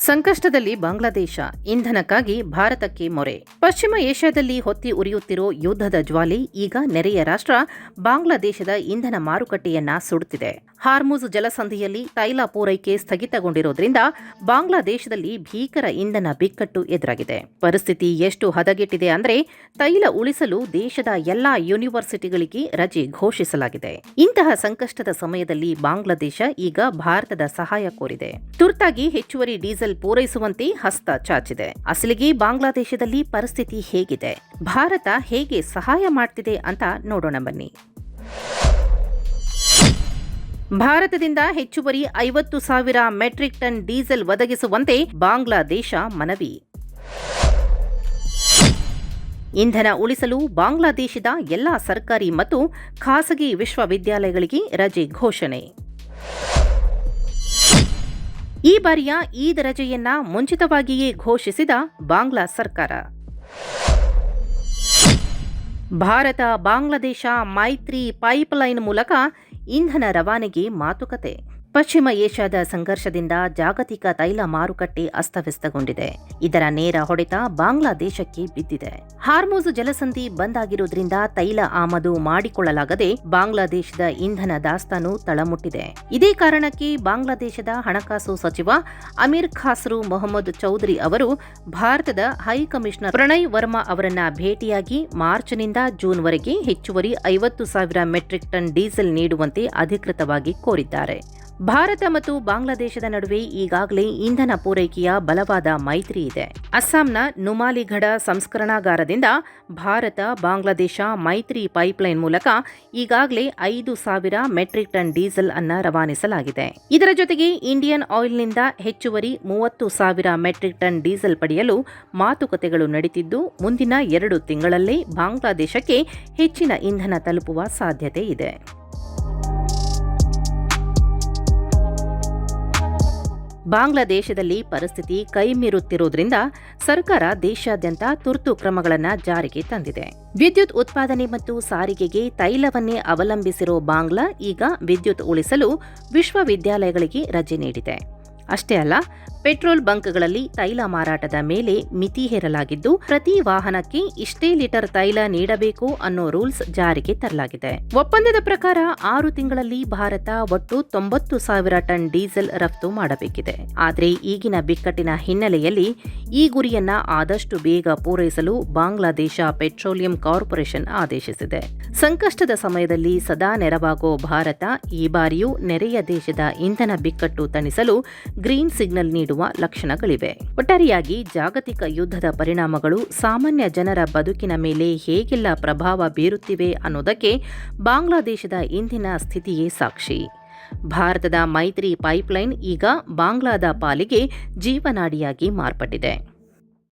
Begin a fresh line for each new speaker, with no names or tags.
ಸಂಕಷ್ಟದಲ್ಲಿ ಬಾಂಗ್ಲಾದೇಶ, ಇಂಧನಕ್ಕಾಗಿ ಭಾರತಕ್ಕೆ ಮೊರೆ. ಪಶ್ಚಿಮ ಏಷ್ಯಾದಲ್ಲಿ ಹೊತ್ತಿ ಉರಿಯುತ್ತಿರೋ ಯುದ್ಧದ ಜ್ವಾಲೆ ಈಗ ನೆರೆಯ ರಾಷ್ಟ್ರ ಬಾಂಗ್ಲಾದೇಶದ ಇಂಧನ ಮಾರುಕಟ್ಟೆಯನ್ನ ಸುಡುತ್ತಿದೆ. ಹಾರ್ಮುಜ್ ಜಲಸಂಧಿಯಲ್ಲಿ ತೈಲ ಪೂರೈಕೆ ಸ್ಥಗಿತಗೊಂಡಿರೋದ್ರಿಂದ ಬಾಂಗ್ಲಾದೇಶದಲ್ಲಿ ಭೀಕರ ಇಂಧನ ಬಿಕ್ಕಟ್ಟು ಎದುರಾಗಿದೆ. ಪರಿಸ್ಥಿತಿ ಎಷ್ಟು ಹದಗೆಟ್ಟಿದೆ ಅಂದ್ರೆ ತೈಲ ಉಳಿಸಲು ದೇಶದ ಎಲ್ಲಾ ಯೂನಿವರ್ಸಿಟಿಗಳಿಗೆ ರಜೆ ಘೋಷಿಸಲಾಗಿದೆ. ಇಂತಹ ಸಂಕಷ್ಟದ ಸಮಯದಲ್ಲಿ ಬಾಂಗ್ಲಾದೇಶ ಈಗ ಭಾರತದ ಸಹಾಯ ಕೋರಿದೆ. ತುರ್ತಾಗಿ ಹೆಚ್ಚುವರಿ ಡೀಸೆಲ್ ಪೂರೈಸುವಂತೆ ಹಸ್ತ ಚಾಚಿದೆ. ಅಸಲಿಗೆ ಬಾಂಗ್ಲಾದೇಶದಲ್ಲಿ ಪರಿಸ್ಥಿತಿ ಹೇಗಿದೆ, ಭಾರತ ಹೇಗೆ ಸಹಾಯ ಮಾಡ್ತಿದೆ ಅಂತ ನೋಡೋಣ ಬನ್ನಿ. ಭಾರತದಿಂದ ಹೆಚ್ಚುವರಿ 50,000 ಮೆಟ್ರಿಕ್ ಟನ್ ಡೀಸೆಲ್ ಒದಗಿಸುವಂತೆ ಬಾಂಗ್ಲಾದೇಶ ಮನವಿ. ಇಂಧನ ಉಳಿಸಲು ಬಾಂಗ್ಲಾದೇಶದ ಎಲ್ಲಾ ಸರ್ಕಾರಿ ಮತ್ತು ಖಾಸಗಿ ವಿಶ್ವವಿದ್ಯಾಲಯಗಳಿಗೆ ರಜೆ ಘೋಷಣೆ. ಈ ಬಾರಿಯ ಈದ್ ರಜೆಯನ್ನ ಮುಂಚಿತವಾಗಿಯೇ ಘೋಷಿಸಿದ ಬಾಂಗ್ಲಾ ಸರ್ಕಾರ. ಭಾರತ ಬಾಂಗ್ಲಾದೇಶ ಮೈತ್ರಿ ಪೈಪ್ಲೈನ್ ಮೂಲಕ ಇಂಧನ ರವಾನೆಗೆ ಮಾತುಕತೆ. ಪಶ್ಚಿಮ ಏಷ್ಯಾದ ಸಂಘರ್ಷದಿಂದ ಜಾಗತಿಕ ತೈಲ ಮಾರುಕಟ್ಟೆ ಅಸ್ತವ್ಯಸ್ತಗೊಂಡಿದೆ. ಇದರ ನೇರ ಹೊಡೆತ ಬಾಂಗ್ಲಾದೇಶಕ್ಕೆ ಬಿದ್ದಿದೆ. ಹಾರ್ಮುಜ್ ಜಲಸಂಧಿ ಬಂದ್ ಆಗಿರೋದ್ರಿಂದ ತೈಲ ಆಮದು ಮಾಡಿಕೊಳ್ಳಲಾಗದೆ ಬಾಂಗ್ಲಾದೇಶದ ಇಂಧನ ದಾಸ್ತಾನು ತಳಮುಟ್ಟಿದೆ. ಇದೇ ಕಾರಣಕ್ಕೆ ಬಾಂಗ್ಲಾದೇಶದ ಹಣಕಾಸು ಸಚಿವ ಅಮೀರ್ ಖಾಸ್ರು ಮೊಹಮ್ಮದ್ ಚೌಧರಿ ಅವರು ಭಾರತದ ಹೈ ಕಮಿಷನರ್ ಪ್ರಣಯ್ ವರ್ಮಾ ಅವರನ್ನ ಭೇಟಿಯಾಗಿ ಮಾರ್ಚ್ನಿಂದ ಜೂನ್ವರೆಗೆ ಹೆಚ್ಚುವರಿ 50,000 ಮೆಟ್ರಿಕ್ ಟನ್ ಡೀಸೆಲ್ ನೀಡುವಂತೆ ಅಧಿಕೃತವಾಗಿ ಕೋರಿದ್ದಾರೆ. ಭಾರತ ಮತ್ತು ಬಾಂಗ್ಲಾದೇಶದ ನಡುವೆ ಈಗಾಗಲೇ ಇಂಧನ ಪೂರೈಕೆಯ ಬಲವಾದ ಮೈತ್ರಿ ಇದೆ. ಅಸ್ಸಾಂನ ನುಮಾಲಿಗಢ ಸಂಸ್ಕರಣಾಗಾರದಿಂದ ಭಾರತ ಬಾಂಗ್ಲಾದೇಶ ಮೈತ್ರಿ ಪೈಪ್ಲೈನ್ ಮೂಲಕ ಈಗಾಗಲೇ 5,000 ಮೆಟ್ರಿಕ್ ಟನ್ ಡೀಸೆಲ್ ಅನ್ನ ರವಾನಿಸಲಾಗಿದೆ. ಇದರ ಜೊತೆಗೆ ಇಂಡಿಯನ್ ಆಯಿಲ್ನಿಂದ ಹೆಚ್ಚುವರಿ 30,000 ಮೆಟ್ರಿಕ್ ಟನ್ ಡೀಸೆಲ್ ಪಡೆಯಲು ಮಾತುಕತೆಗಳು ನಡೆದಿದ್ದು, ಮುಂದಿನ 2 ತಿಂಗಳಲ್ಲೇ ಬಾಂಗ್ಲಾದೇಶಕ್ಕೆ ಹೆಚ್ಚಿನ ಇಂಧನ ತಲುಪುವ ಸಾಧ್ಯತೆ ಇದೆ. ಬಾಂಗ್ಲಾದೇಶದಲ್ಲಿ ಪರಿಸ್ಥಿತಿ ಕೈಮೀರುತ್ತಿರುವುದರಿಂದ ಸರ್ಕಾರ ದೇಶಾದ್ಯಂತ ತುರ್ತು ಕ್ರಮಗಳನ್ನು ಜಾರಿಗೆ ತಂದಿದೆ. ವಿದ್ಯುತ್ ಉತ್ಪಾದನೆ ಮತ್ತು ಸಾರಿಗೆಗೆ ತೈಲವನ್ನೇ ಅವಲಂಬಿಸಿರೋ ಬಾಂಗ್ಲಾ ಈಗ ವಿದ್ಯುತ್ ಉಳಿಸಲು ವಿಶ್ವವಿದ್ಯಾಲಯಗಳಿಗೆ ರಜೆ ನೀಡಿದೆ. ಅಷ್ಟೇ ಅಲ್ಲ, ಪೆಟ್ರೋಲ್ ಬಂಕ್ಗಳಲ್ಲಿ ತೈಲ ಮಾರಾಟದ ಮೇಲೆ ಮಿತಿ ಹೇರಲಾಗಿದ್ದು, ಪ್ರತಿ ವಾಹನಕ್ಕೆ ಇಷ್ಟೇ ಲೀಟರ್ ತೈಲ ನೀಡಬೇಕು ಅನ್ನೋ ರೂಲ್ಸ್ ಜಾರಿಗೆ ತರಲಾಗಿದೆ. ಒಪ್ಪಂದದ ಪ್ರಕಾರ 6 ತಿಂಗಳಲ್ಲಿ ಭಾರತ ಒಟ್ಟು 90,000 ಟನ್ ಡೀಸೆಲ್ ರಫ್ತು ಮಾಡಬೇಕಿದೆ. ಆದರೆ ಈಗಿನ ಬಿಕ್ಕಟ್ಟಿನ ಹಿನ್ನೆಲೆಯಲ್ಲಿ ಈ ಗುರಿಯನ್ನ ಆದಷ್ಟು ಬೇಗ ಪೂರೈಸಲು ಬಾಂಗ್ಲಾದೇಶ ಪೆಟ್ರೋಲಿಯಂ ಕಾರ್ಪೊರೇಷನ್ ಆದೇಶಿಸಿದೆ. ಸಂಕಷ್ಟದ ಸಮಯದಲ್ಲಿ ಸದಾ ನೆರವಾಗೋ ಭಾರತ ಈ ಬಾರಿಯೂ ನೆರೆಯ ದೇಶದ ಇಂಧನ ಬಿಕ್ಕಟ್ಟು ತಣಿಸಲು ಗ್ರೀನ್ ಸಿಗ್ನಲ್ ನೀಡುವ ಲಕ್ಷಣಗಳಿವೆ. ಒಟ್ಟಾರೆಯಾಗಿ ಜಾಗತಿಕ ಯುದ್ಧದ ಪರಿಣಾಮಗಳು ಸಾಮಾನ್ಯ ಜನರ ಬದುಕಿನ ಮೇಲೆ ಹೇಗೆಲ್ಲ ಪ್ರಭಾವ ಬೀರುತ್ತಿವೆ ಅನ್ನೋದಕ್ಕೆ ಬಾಂಗ್ಲಾದೇಶದ ಇಂದಿನ ಸ್ಥಿತಿಯೇ ಸಾಕ್ಷಿ. ಭಾರತದ ಮೈತ್ರಿ ಪೈಪ್ಲೈನ್ ಈಗ ಬಾಂಗ್ಲಾದ ಪಾಲಿಗೆ ಜೀವನಾಡಿಯಾಗಿ ಮಾರ್ಪಟ್ಟಿದೆ.